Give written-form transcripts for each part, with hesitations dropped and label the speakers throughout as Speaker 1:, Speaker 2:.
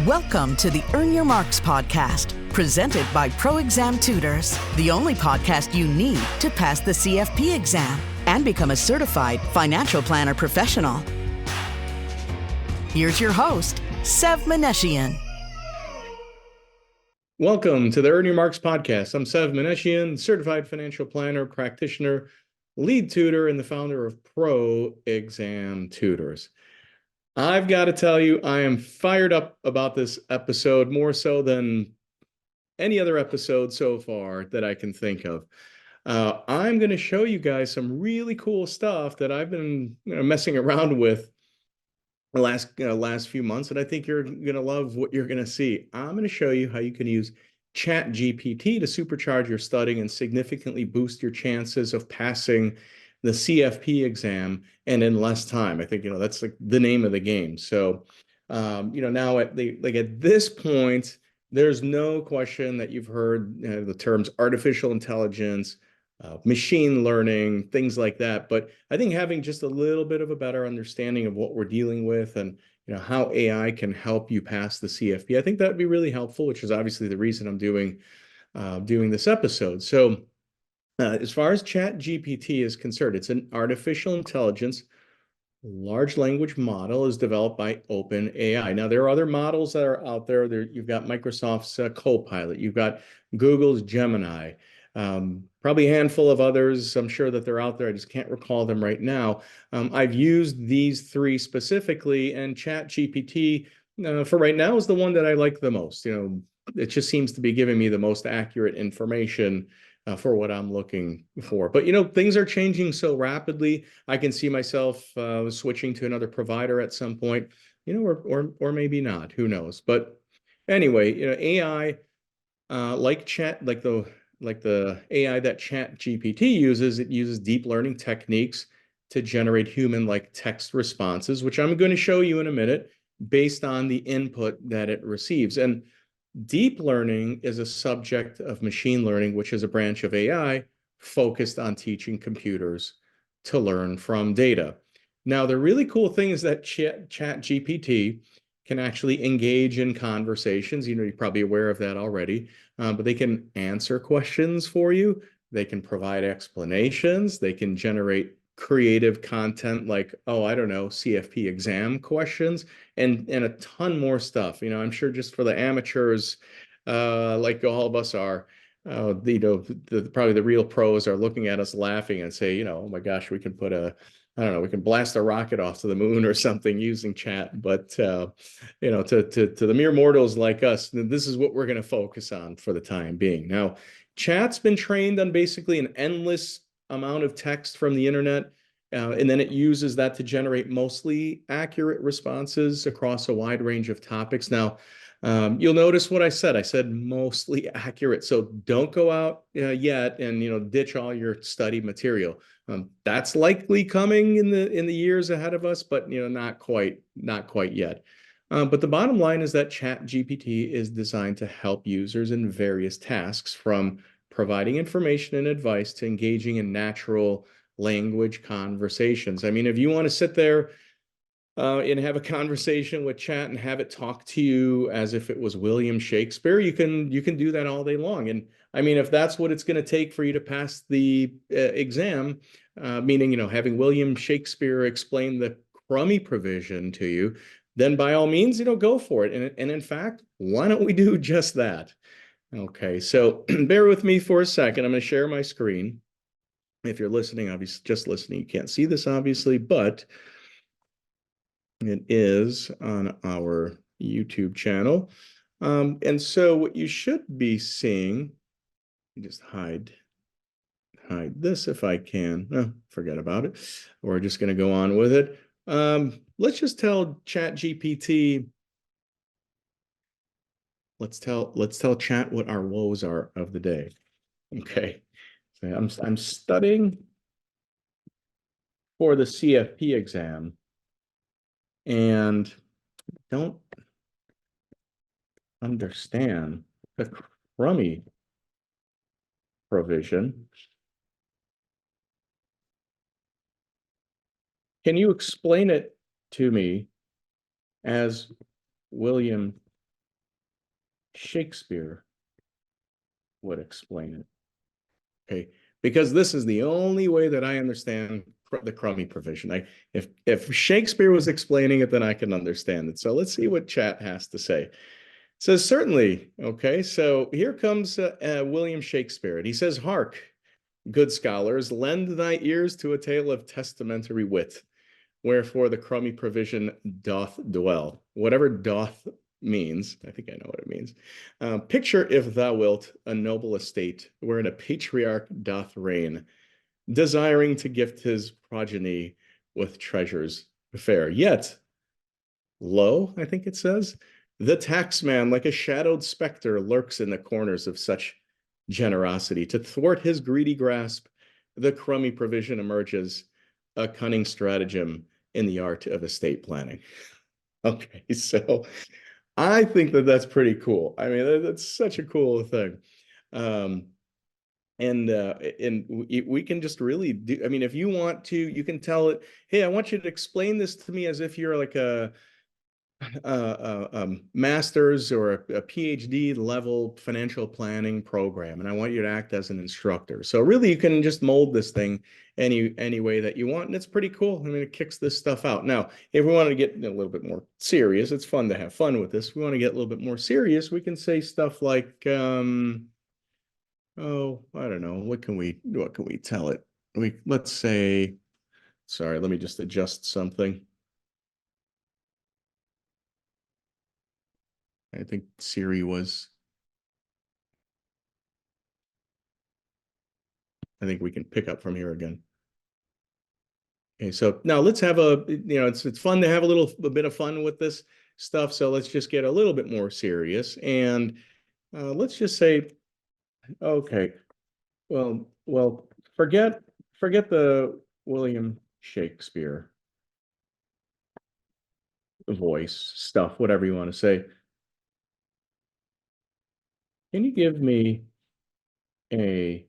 Speaker 1: Welcome to the Earn Your Marks podcast, presented by ProExam Tutors, the only podcast you need to pass the CFP exam and become a certified financial planner professional. Here's your host, Sev Meneshian.
Speaker 2: Welcome to the Earn Your Marks podcast. I'm Sev Meneshian, certified financial planner, practitioner, lead tutor, and the founder of ProExam Tutors. I've got to tell you, I am fired up about this episode, more so than any other episode so far that I can think of. I'm going to show you guys some really cool stuff that I've been messing around with the last few months, and I think you're going to love what you're going to see. I'm going to show you how you can use ChatGPT to supercharge your studying and significantly boost your chances of passing the CFP exam and in less time. I think, that's like the name of the game. So, now at this point, there's no question that you've heard the terms artificial intelligence, machine learning, things like that. But I think having just a little bit of a better understanding of what we're dealing with and how AI can help you pass the CFP, I think that would be really helpful, which is obviously the reason I'm doing this episode. So as far as ChatGPT is concerned, it's an artificial intelligence large language model is developed by OpenAI. Now, there are other models that are out there. You've got Microsoft's Copilot. You've got Google's Gemini. Probably a handful of others. I'm sure that they're out there. I just can't recall them right now. I've used these three specifically, and ChatGPT for right now is the one that I like the most. It just seems to be giving me the most accurate information for what I'm looking for. But, things are changing so rapidly. I can see myself switching to another provider at some point, or maybe not. Who knows? But anyway, AI, like the AI that ChatGPT uses, it uses deep learning techniques to generate human-like text responses, which I'm going to show you in a minute, based on the input that it receives. And deep learning is a subject of machine learning, which is a branch of AI focused on teaching computers to learn from data. Now, the really cool thing is that ChatGPT can actually engage in conversations. You're probably aware of that already, but they can answer questions for you. They can provide explanations. They can generate creative content like, CFP exam questions and a ton more stuff. I'm sure just for the amateurs, like all of us are, probably the real pros are looking at us laughing and say, oh my gosh, we can we can blast a rocket off to the moon or something using chat. But, to the mere mortals like us, this is what we're going to focus on for the time being. Now, chat's been trained on basically an endless amount of text from the internet, and then it uses that to generate mostly accurate responses across a wide range of topics. Now, you'll notice what I said. I said mostly accurate. So don't go out yet and ditch all your study material. That's likely coming in the years ahead of us, but not quite yet. But the bottom line is that ChatGPT is designed to help users in various tasks, from providing information and advice to engaging in natural language conversations. I mean, if you want to sit there and have a conversation with chat and have it talk to you as if it was William Shakespeare, you can do that all day long. And I mean, if that's what it's going to take for you to pass the exam, meaning having William Shakespeare explain the crummy provision to you, then by all means, go for it. And in fact, why don't we do just that? Okay, so bear with me for a second. I'm going to share my screen. If you're listening, obviously, just listening, you can't see this, obviously, but it is on our YouTube channel. And so what you should be seeing, just hide this if I can. Oh, forget about it. We're just going to go on with it. Let's just tell ChatGPT. Let's tell chat what our woes are of the day. Okay. So I'm studying for the CFP exam and don't understand the crummy provision. Can you explain it to me as William Shakespeare would explain it. Okay, because this is the only way that I understand the crummy provision. If Shakespeare was explaining it, then I can understand it. So let's see what chat has to say. It says, certainly. Okay, so here comes William Shakespeare, and he says, "Hark, good scholars, lend thy ears to a tale of testamentary wit, wherefore the crummy provision doth dwell." Whatever doth means, I think I know what it means. Picture, if thou wilt, a noble estate wherein a patriarch doth reign, desiring to gift his progeny with treasures fair. Yet, lo, I think it says, the taxman, like a shadowed spectre, lurks in the corners of such generosity. To thwart his greedy grasp, the crummy provision emerges, a cunning stratagem in the art of estate planning. Okay, so I think that that's pretty cool. I mean, that's such a cool thing. And we can just really do, I mean, if you want to, you can tell it, hey, I want you to explain this to me as if you're like a master's or a PhD level financial planning program, and I want you to act as an instructor. So really, you can just mold this thing any way that you want, and it's pretty cool. I mean, it kicks this stuff out. Now, if we want to get a little bit more serious, it's fun to have fun with this. If we want to get a little bit more serious, we can say stuff like, oh, I don't know, what can we tell it? Let's say, sorry, let me just adjust something. I think Siri was. I think we can pick up from here again. Okay, so now let's have it's fun to have a bit of fun with this stuff. So let's just get a little bit more serious, and let's just say, okay, well, forget the William Shakespeare voice stuff, whatever you want to say. Can you give me a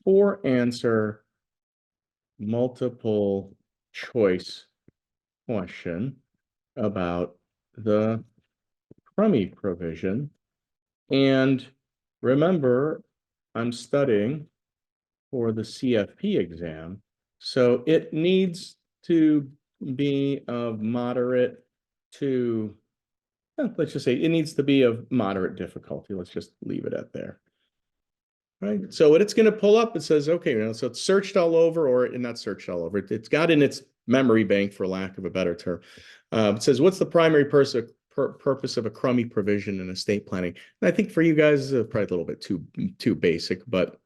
Speaker 2: 4-answer multiple choice question about the crummy provision? And remember, I'm studying for the CFP exam, so it needs to be of moderate to, let's just say it needs to be of moderate difficulty. Let's just leave it at there. Right. So what it's going to pull up, it says, okay, so it's searched all over, or not searched all over. It's got in its memory bank, for lack of a better term. It says, what's the primary purpose of a crummy provision in estate planning? And I think for you guys, probably a little bit too basic, but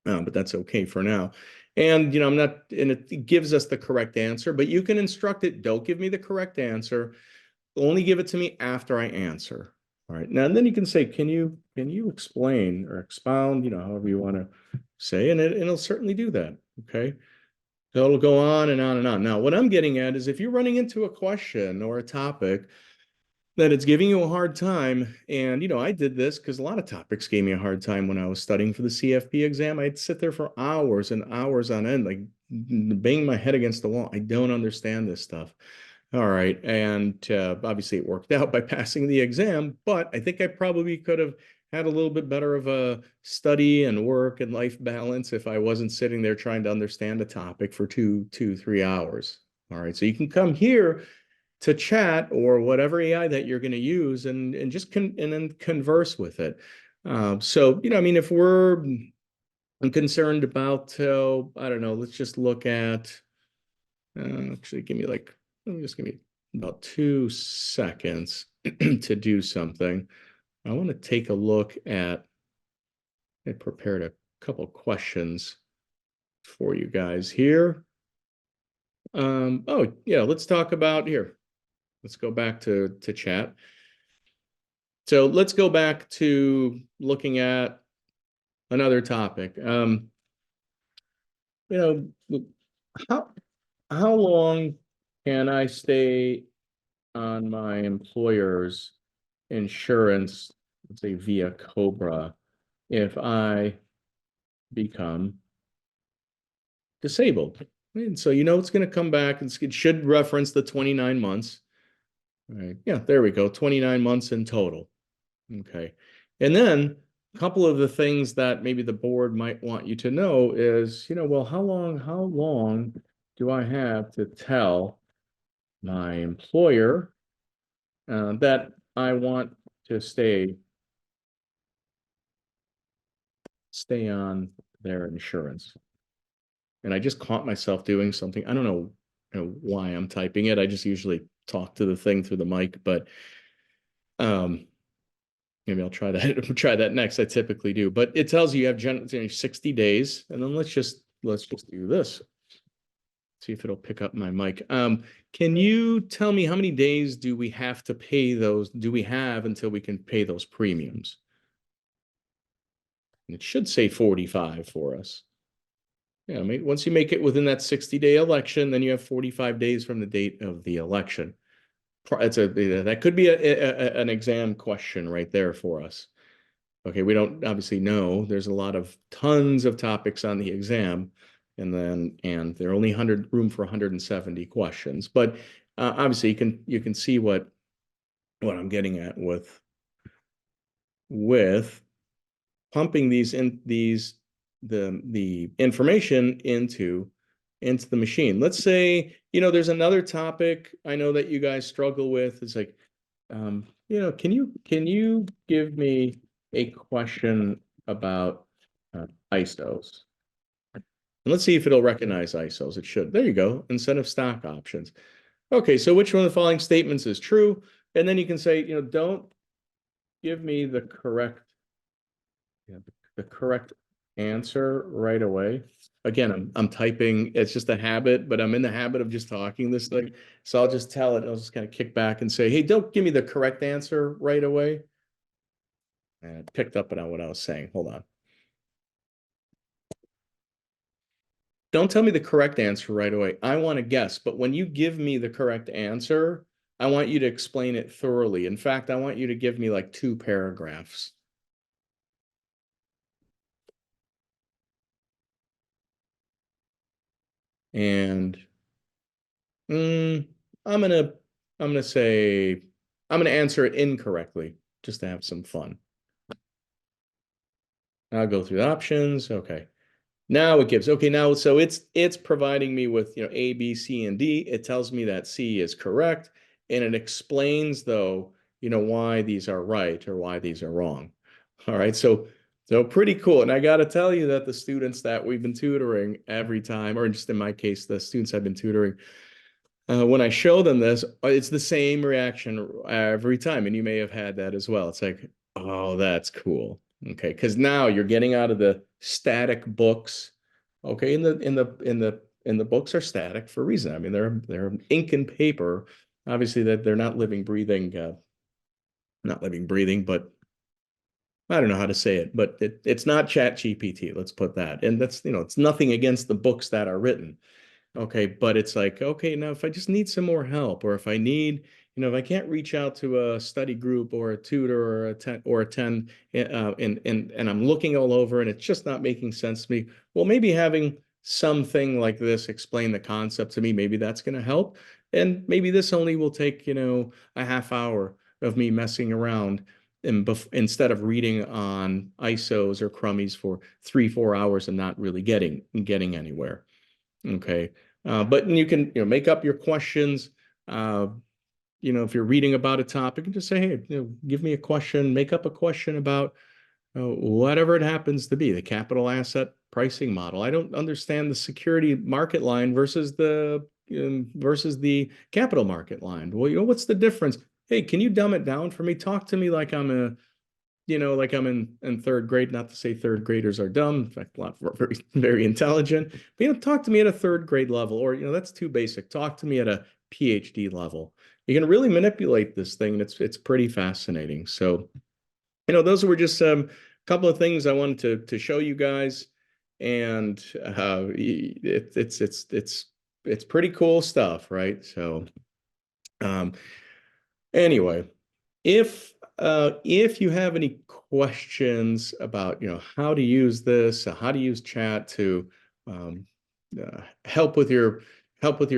Speaker 2: that's okay for now. And, I'm not, and it gives us the correct answer, but you can instruct it, don't give me the correct answer. Only give it to me after I answer. All right. Now, and then you can say, can you explain or expound, however you want to say, and it'll certainly do that. Okay. So it'll go on and on and on. Now, what I'm getting at is if you're running into a question or a topic that it's giving you a hard time, and, I did this because a lot of topics gave me a hard time when I was studying for the CFP exam. I'd sit there for hours and hours on end, like banging my head against the wall. I don't understand this stuff. All right. And obviously it worked out by passing the exam, but I think I probably could have had a little bit better of a study and work and life balance if I wasn't sitting there trying to understand a topic for 3 hours. All right. So you can come here to chat or whatever AI that you're going to use and just and then converse with it. So, I mean, if I'm concerned about, I don't know, let's just look at, actually just give me about 2 seconds to do something. I want to take a look at, I prepared a couple questions for you guys here. Oh yeah, let's talk about here. Let's go back to chat. So let's go back to looking at another topic. How long can I stay on my employer's insurance, let's say via Cobra, if I become disabled? And so it's going to come back, and it should reference the 29 months. All right. Yeah, there we go. 29 months in total. Okay. And then a couple of the things that maybe the board might want you to know is, well, how long do I have to tell my employer that I want to stay on their insurance? And I just caught myself doing something. I don't know, why I'm typing it. I just usually talk to the thing through the mic, but um, maybe I'll try that. Try that next. I typically do, but it tells you have 60 days, and then let's just do this. See if it'll pick up my mic. Can you tell me how many days do we have to pay those? Do we have until we can pay those premiums? And it should say 45 for us. Yeah, once you make it within that 60-day election, then you have 45 days from the date of the election. That could be an exam question right there for us. Okay, we don't obviously know. There's tons of topics on the exam, and there are only room for 170 questions. But obviously, you can see what I'm getting at with pumping the information into the machine. Let's say, there's another topic I know that you guys struggle with. It's like, can you give me a question about ISOs? And let's see if it'll recognize ISOs. It should. There you go. Incentive stock options. Okay, so which one of the following statements is true? And then you can say, don't give me the correct answer right away. Again, I'm typing. It's just a habit, but I'm in the habit of just talking this thing. So I'll just tell it. I'll just kind of kick back and say, hey, don't give me the correct answer right away. And it picked up on what I was saying. Hold on. Don't tell me the correct answer right away. I want to guess, but when you give me the correct answer, I want you to explain it thoroughly. In fact, I want you to give me like 2 paragraphs. And I'm gonna say I'm gonna answer it incorrectly just to have some fun. I'll go through the options. Okay. Now it gives, okay, now, so it's providing me with, A, B, C, and D. It tells me that C is correct. And it explains though, why these are right or why these are wrong. All right. So pretty cool. And I got to tell you that the students that we've been tutoring every time, or just in my case, the students I've been tutoring, when I show them this, it's the same reaction every time. And you may have had that as well. It's like, oh, that's cool. Okay, because now you're getting out of the static books. Okay, in the books are static for a reason. I mean, they're ink and paper. Obviously, that they're not living, breathing, but I don't know how to say it, but it's not ChatGPT. Let's put that. And that's, it's nothing against the books that are written. Okay, but it's like, okay, now if I just need some more help, or if I need, if I can't reach out to a study group or a tutor or attend, and I'm looking all over and it's just not making sense to me, well, maybe having something like this explain the concept to me, maybe that's going to help. And maybe this only will take, a half hour of me messing around instead of reading on ISOs or crummies for 3-4 hours and not really getting anywhere. Okay. But you can, make up your questions. If you're reading about a topic, and just say, hey, give me a question, make up a question about whatever it happens to be, the capital asset pricing model. I don't understand the security market line versus the capital market line. Well, what's the difference? Hey, can you dumb it down for me? Talk to me like I'm in 3rd grade, not to say 3rd graders are dumb. In fact, a lot very, very intelligent. But, talk to me at a 3rd grade level, or, that's too basic. Talk to me at a PhD level. You can really manipulate this thing, and it's pretty fascinating. So, those were just a couple of things I wanted to show you guys, and it's pretty cool stuff, right? So, anyway. If you have any questions about, how to use this, how to use chat to help with your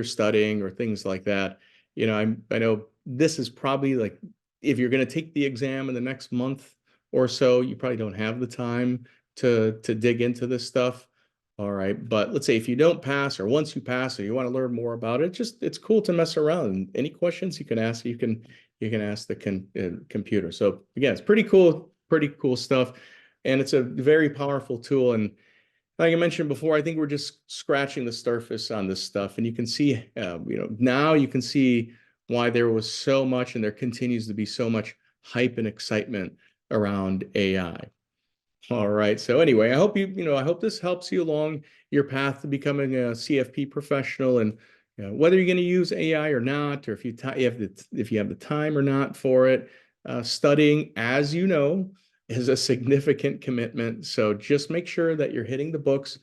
Speaker 2: studying or things like that, I know this is probably like if you're going to take the exam in the next month or so, you probably don't have the time to dig into this stuff. All right. But let's say if you don't pass, or once you pass, or you want to learn more about it, it's cool to mess around. And any questions you can ask, you can ask the computer. So again, it's pretty cool stuff. And it's a very powerful tool. And like I mentioned before, I think we're just scratching the surface on this stuff. And you can see, now you can see why there was so much, and there continues to be so much hype and excitement around AI. All right. So anyway, I hope I hope this helps you along your path to becoming a CFP professional, and whether you're going to use AI or not, or if you have the time or not for it. Studying, as you know, is a significant commitment. So just make sure that you're hitting the books,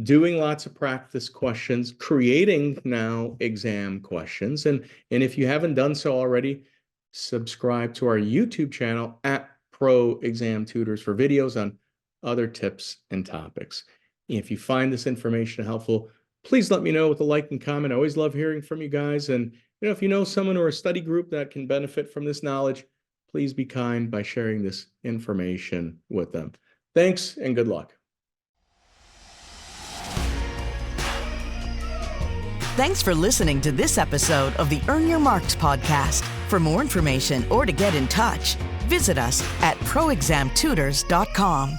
Speaker 2: doing lots of practice questions, creating now exam questions. And if you haven't done so already, subscribe to our YouTube channel at Pro Exam Tutors for videos on other tips and topics. If you find this information helpful, please let me know with a like and comment. I always love hearing from you guys. And if you know someone or a study group that can benefit from this knowledge, please be kind by sharing this information with them. Thanks and good luck.
Speaker 1: Thanks for listening to this episode of the Earn Your Marks podcast. For more information or to get in touch, visit us at proexamtutors.com.